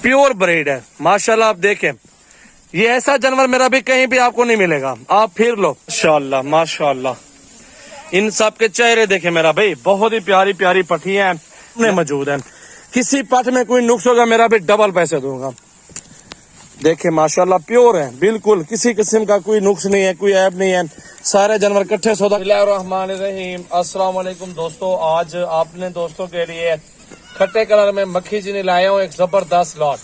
Pure breed है माशाल्लाह। आप देखें ये ऐसा जानवर मेरा भी कहीं भी आपको नहीं मिलेगा। आप फिर लो माशाल्लाह माशाल्लाह। इन सब के चेहरे देखे मेरा भाई, बहुत ही प्यारी प्यारी पट्टियां हैं मौजूद हैं। किसी पट में कोई नुक्स होगा मेरा भी डबल पैसे दूंगा। देखे माशाल्लाह प्योर है बिल्कुल, किसी किस्म का कोई नुक्स नहीं है, कोई ऐब नहीं है, सारे जानवर इकट्ठे सौदा। बिस्मिल्लाहिर्रहमानिर्रहीम। अस्सलाम वालेकुम दोस्तों, आज आपने दोस्तों के लिए खट्टे कलर में मक्खी चीनी लाया हूँ, एक जबरदस्त लॉट।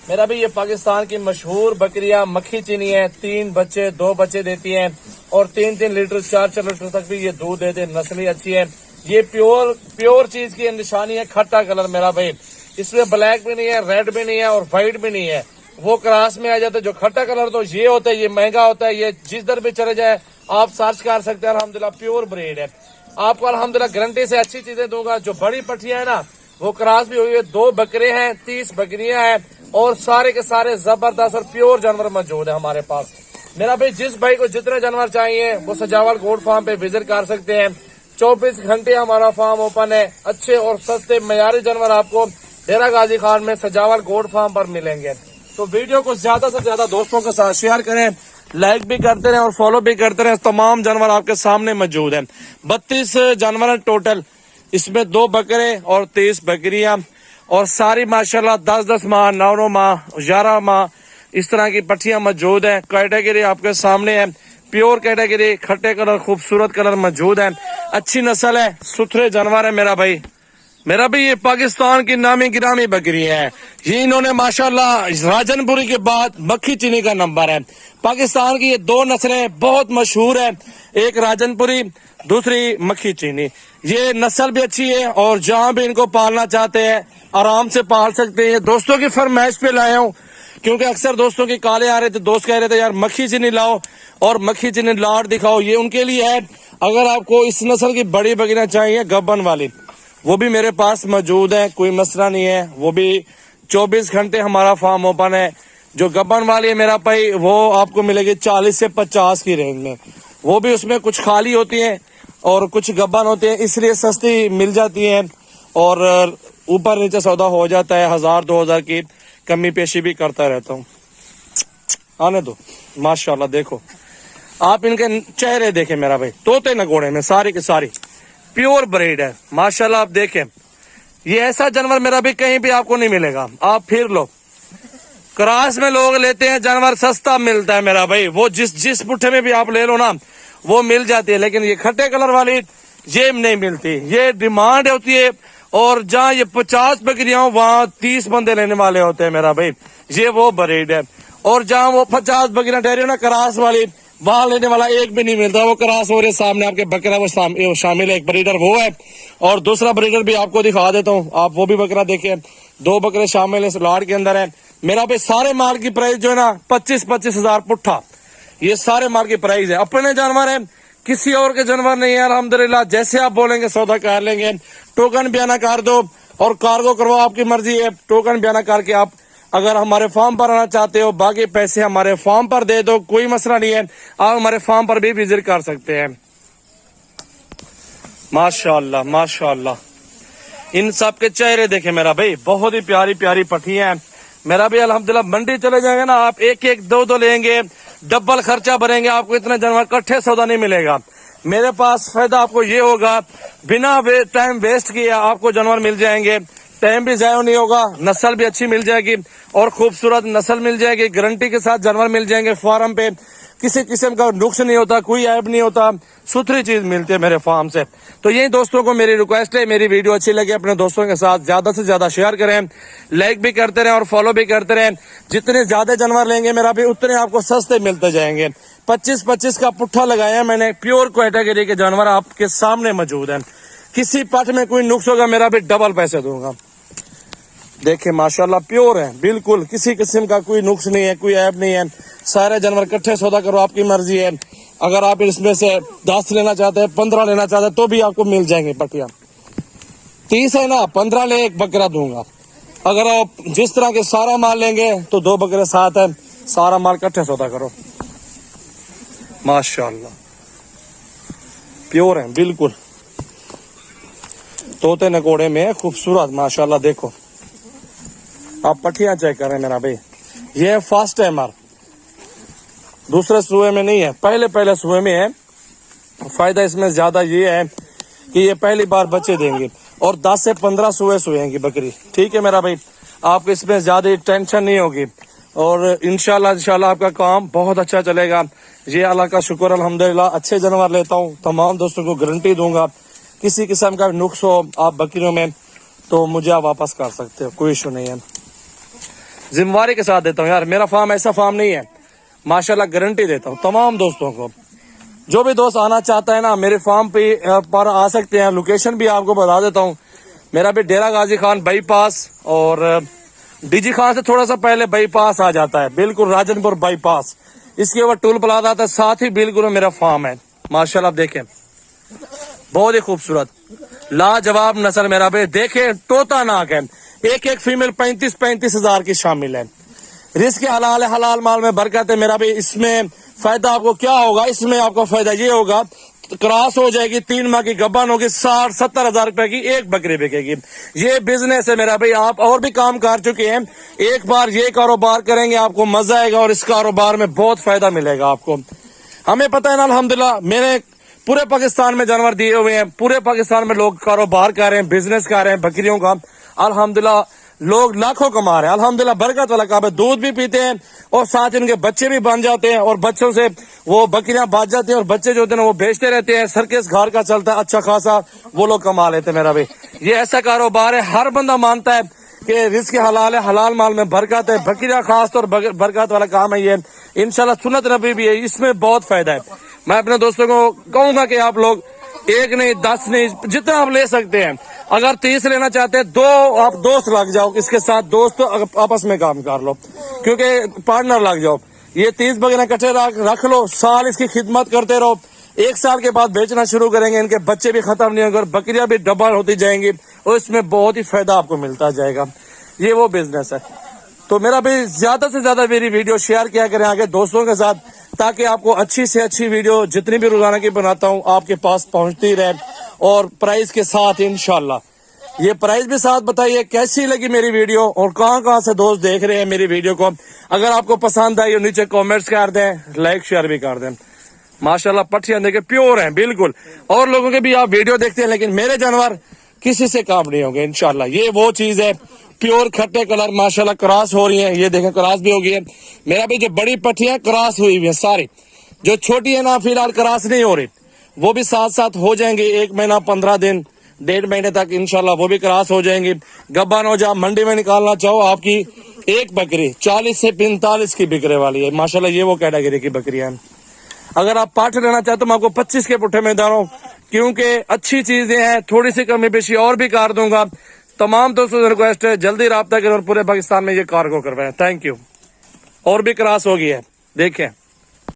मेरा भी ये पाकिस्तान की मशहूर बकरियां मक्खी चीनी है। 3 बच्चे 2 बच्चे देती हैं और 3-3 लीटर 4-4 लीटर तक भी ये दूध देते, नस्लें अच्छी है। ये प्योर चीज की निशानी है खट्टा कलर मेरा भाई। इसमें ब्लैक भी नहीं है, रेड भी नहीं है और व्हाइट भी नहीं है, वो क्रॉस में आ जाता है। जो खट्टा कलर तो ये होता है, ये महंगा होता है, ये जिस दर भी चले जाए आप सर्च कर सकते हैं। अल्हम्दुलिल्लाह प्योर ब्रीड है, आपको अल्हम्दुलिल्लाह गारंटी से अच्छी चीजें दूंगा। जो बड़ी पट्टियां है ना वो क्रॉस भी हुई है। 2 बकरे हैं, 30 बकरियां हैं और सारे के सारे जबरदस्त और प्योर जानवर मौजूद है हमारे पास। मेरा भाई जिस भाई को जितने जानवर चाहिए वो सजावल गोट फार्म पे विजिट कर सकते हैं। 24 घंटे हमारा फार्म ओपन है। अच्छे और सस्ते मयारी जानवर आपको डेरा गाजी खान में सजावल गोट फार्म पर मिलेंगे। तो वीडियो को ज्यादा से ज्यादा दोस्तों के साथ शेयर करें, लाइक भी करते रहे और फॉलो भी करते रहे। तमाम जानवर आपके सामने मौजूद हैं। 32 जानवर है टोटल, इसमें 2 बकरे और 30 बकरियां और सारी माशाल्लाह 10-10 माह, 9-9 माह, 11 माह इस तरह की पट्टियां मौजूद हैं। कैटेगरी आपके सामने है, प्योर कैटेगरी, खट्टे कलर, खूबसूरत कलर मौजूद है। अच्छी नस्ल है, सुथरे जानवर है मेरा भाई। मेरा भी ये पाकिस्तान की नामी गिरामी बकरी है। ये इन्होंने माशाल्लाह राजनपुरी के बाद मक्खी चीनी का नंबर है। पाकिस्तान की ये 2 नस्लें बहुत मशहूर है, एक राजनपुरी, दूसरी मक्खी चीनी। ये नस्ल भी अच्छी है और जहां भी इनको पालना चाहते हैं आराम से पाल सकते हैं। दोस्तों की फरमाइश पे लाया हूँ क्योंकि अक्सर दोस्तों की काले आ रहे थे, दोस्त कह रहे थे यार मक्खी चीनी लाओ और मक्खी चीनी लाट दिखाओ। ये उनके लिए है। अगर आपको इस नस्ल की बड़ी बकरियां चाहिए गब्बन वाली, वो भी मेरे पास मौजूद है, कोई मसला नहीं है। वो भी 24 घंटे हमारा फार्म ओपन है। जो गब्बन वाली है मेरा भाई वो आपको मिलेगी 40 से 50 की रेंज में। वो भी उसमें कुछ खाली होती है और कुछ गब्बन होते हैं, इसलिए सस्ती मिल जाती है और ऊपर नीचे सौदा हो जाता है। 1000-2000 की कमी पेशी भी करता रहता हूँ। आने दो माशाल्लाह। देखो आप इनके चेहरे देखें मेरा भाई, तोते नगोड़े में सारी की सारी प्योर ब्रीड है माशाल्लाह। आप देखें ये ऐसा जानवर मेरा भी कहीं भी आपको नहीं मिलेगा। आप फिर लो, क्रॉस में लोग लेते हैं जानवर, सस्ता मिलता है मेरा भाई। वो जिस पुट्ठे में भी आप ले लो ना वो मिल जाती है, लेकिन ये खट्टे कलर वाली ये नहीं मिलती। ये डिमांड होती है और जहाँ ये 50 बकरियां हो वहाँ 30 बंदे लेने वाले होते हैं मेरा भाई। ये वो ब्रीड है। और जहाँ वो 50 बकरियां ठहरी हो ना क्रॉस वाली, वहां लेने वाला एक भी नहीं मिलता। वो क्रॉस हो रहे सामने आपके बकरा वो शामिल है। एक ब्रीडर वो है और दूसरा ब्रीडर भी आपको दिखा देता हूँ, आप वो भी बकरा देखें। 2 बकरे शामिल है इस लाट के अंदर है मेरा भाई। सारे माल की प्राइस जो है ना 25-25 हजार पुट्ठा, ये सारे माल की प्राइस है। अपने जानवर है, किसी और के जानवर नहीं है। अल्हम्दुलिल्लाह जैसे आप बोलेंगे सौदा कर लेंगे। टोकन बयाना कर दो और कार्गो करवाओ, आपकी मर्जी है। टोकन बयाना करके आप अगर हमारे फार्म पर आना चाहते हो, बाकी पैसे हमारे फार्म पर दे दो, कोई मसला नहीं है। आप हमारे फार्म पर भी विजिट कर सकते हैं। माशाल्लाह माशाल्लाह। इन सब के चेहरे देखे मेरा भाई, बहुत ही प्यारी प्यारी पट्टियां हैं मेरा भी। अल्हम्दुलिल्लाह मंडी चले जाएंगे ना आप, 1-1 2-2 लेंगे, डबल खर्चा भरेंगे, आपको इतना जानवर इकट्ठे सौदा नहीं मिलेगा। मेरे पास फायदा आपको ये होगा, बिना टाइम वेस्ट किए आपको जानवर मिल जाएंगे, टाइम भी जाया नहीं होगा, नस्ल भी अच्छी मिल जाएगी और खूबसूरत नस्ल मिल जाएगी। गारंटी के साथ जानवर मिल जाएंगे फार्म पे, किसी किस्म का नुक्स नहीं होता, कोई ऐब नहीं होता, सुथरी चीज मिलती है मेरे फार्म से। तो यही दोस्तों को मेरी रिक्वेस्ट है, मेरी वीडियो अच्छी लगे अपने दोस्तों के साथ ज्यादा से ज्यादा शेयर करें, लाइक भी करते रहें और फॉलो भी करते रहें। जितने ज्यादा जानवर लेंगे मेरा भी उतने आपको सस्ते मिलते जाएंगे। 25-25 का पुट्ठा लगाया मैंने। प्योर कैटेगरी के जानवर आपके सामने मौजूद है। किसी पट में कोई नुक्स होगा मेरा भी डबल पैसे दूंगा। देखे माशाल्लाह प्योर है बिल्कुल, किसी किस्म का कोई नुक्स नहीं है, कोई ऐब नहीं है, सारे जानवर इकट्ठे सौदा करो, आपकी मर्जी है। अगर आप इसमें से 10 लेना चाहते हैं, 15 लेना चाहते हैं तो भी आपको मिल जाएंगे पट्टियां। 30 है ना, 15 ले, एक बकरा दूंगा। अगर आप जिस तरह के सारा माल लेंगे तो 2 बकरे साथ है, सारा माल इकट्ठे सौदा करो। माशाल्लाह प्योर है बिल्कुल, तोते नकोड़े में खूबसूरत माशाल्लाह। देखो आप पट्टियां चेक करें मेरा भाई, ये है फर्स्ट टाइमर, दूसरे सुए में नहीं है, पहले सुए में है। फायदा इसमें ज्यादा ये है कि ये पहली बार बच्चे देंगे और 10 से 15 सुए सोएंगी बकरी। ठीक है मेरा भाई, आपको इसमें ज्यादा टेंशन नहीं होगी और इंशाल्लाह आपका काम बहुत अच्छा चलेगा। ये अल्लाह का शुक्र अल्हम्दुलिल्लाह, अच्छे जानवर लेता हूँ, तमाम दोस्तों को गारंटी दूंगा। किसी किस्म का नुक्स हो आप बकरियों में तो मुझे आप वापस कर सकते हो, कोई इशू नहीं है। जिम्मेवारी के साथ देता हूँ यार, मेरा फार्म ऐसा फार्म नहीं है, माशाल्लाह गारंटी देता हूँ तमाम दोस्तों को। जो भी दोस्त आना चाहता है ना मेरे फार्म पे पर आ सकते हैं। लोकेशन भी आपको बता देता हूँ, मेरा भी डेरा गाजी खान बाईपास और डीजी खान से थोड़ा सा पहले बाईपास आ जाता है, बिल्कुल राजनपुर बाईपास, इसके ऊपर टूल प्लाजा आता है, साथ ही बिल्कुल मेरा फार्म है। माशाल्लाह आप देखें, बहुत ही खूबसूरत लाजवाब नस्ल मेरा भाई, देखे तोता नाक है, एक फीमेल 35 हजार की शामिल है। रिस्क हलाल है, हलाल माल में बरकत है मेरा भाई। इसमें फायदा आपको क्या होगा, इसमें आपको फायदा ये होगा, क्रॉस हो जाएगी, 3 माह की गब्बन होगी, 60-70 हजार रुपए की एक बकरी बिकेगी। ये बिजनेस है मेरा भाई, आप और भी काम कर चुके हैं, एक बार ये कारोबार करेंगे आपको मजा आएगा और इस कारोबार में बहुत फायदा मिलेगा आपको। हमें पता है ना अल्हम्दुलिल्लाह, मैंने पूरे पाकिस्तान में जानवर दिए हुए हैं, पूरे पाकिस्तान में लोग कारोबार कर रहे हैं, बिजनेस कर रहे हैं बकरियों का, अल्हम्दुलिल्लाह लोग लाखों कमा रहे हैं, अल्हम्दुलिल्लाह बरकत वाला काम है। दूध भी पीते हैं और साथ इनके बच्चे भी बन जाते हैं और बच्चों से वो बकरियां बाज जाती हैं और बच्चे जो होते हैं वो बेचते रहते हैं, सर्कस घर का चलता है, अच्छा खासा वो लोग कमा लेते हैं मेरा भाई। ये ऐसा कारोबार है, हर बंदा मानता है कि रिस्क हलाल है, हलाल माल में बरकत है, बकरियां खास तौर बरकत वाला काम है ये। इंशाल्लाह सुन्नत नबी भी है, इसमें बहुत फायदा है। मैं अपने दोस्तों को कहूंगा कि आप लोग 1 नहीं 10 नहीं जितना आप ले सकते हैं, अगर 30 लेना चाहते हैं 2 आप दोस्त लग जाओ, इसके साथ दोस्त आपस में काम कर लो, क्योंकि पार्टनर लग जाओ। ये 30 बकरियां इकट्ठे रख लो, साल इसकी खिदमत करते रहो, 1 साल के बाद बेचना शुरू करेंगे, इनके बच्चे भी खत्म नहीं होंगे और बकरियां भी डबल होती जाएंगी और इसमें बहुत ही फायदा आपको मिलता जाएगा। ये वो बिजनेस है। तो मेरा भी ज्यादा से ज्यादा मेरी वीडियो शेयर किया करें आगे दोस्तों के साथ, ताकि आपको अच्छी से अच्छी वीडियो जितनी भी रोजाना की बनाता हूँ आपके पास पहुंचती रहे और प्राइस के साथ इंशाल्लाह। ये प्राइस भी साथ बताइए कैसी लगी मेरी वीडियो और कहाँ से दोस्त देख रहे हैं मेरी वीडियो को। अगर आपको पसंद आई नीचे कमेंट्स कर दें, लाइक शेयर भी कर दें। माशाल्लाह पट्टियां देखे प्योर हैं बिल्कुल, और लोगों के भी आप वीडियो देखते हैं लेकिन मेरे जानवर किसी से काम नहीं होंगे इंशाल्लाह। ये वो चीज है, प्योर खट्टे कलर माशाल्लाह क्रॉस हो रही है, ये देखें क्रॉस भी हो गई है मेरा भी। जो बड़ी पट्टियां क्रॉस हुई हुई है सारी, जो छोटी है ना फिलहाल क्रॉस नहीं हो रही, वो भी साथ साथ हो जाएंगे, 1 महीना 15 दिन 1.5 महीने तक इंशाल्लाह वो भी क्रॉस हो जाएंगी। गब्बान हो जा मंडी में निकालना चाहो, आपकी एक बकरी 40 से 45 की बिकने वाली है माशाल्लाह। ये वो कैटेगरी की बकरियां हैं। अगर आप पाठ लेना चाहते तो मैं आपको 25 के पुट्ठे में दे रहा हूँ, क्योंकि अच्छी चीजें हैं, थोड़ी सी कमी पेशी और भी कर दूंगा। तमाम दोस्तों से रिक्वेस्ट है जल्दी राब्ता करें और पूरे पाकिस्तान में ये कार्गो करवाएं। Thank you. और भी क्रॉस हो गई है देखें।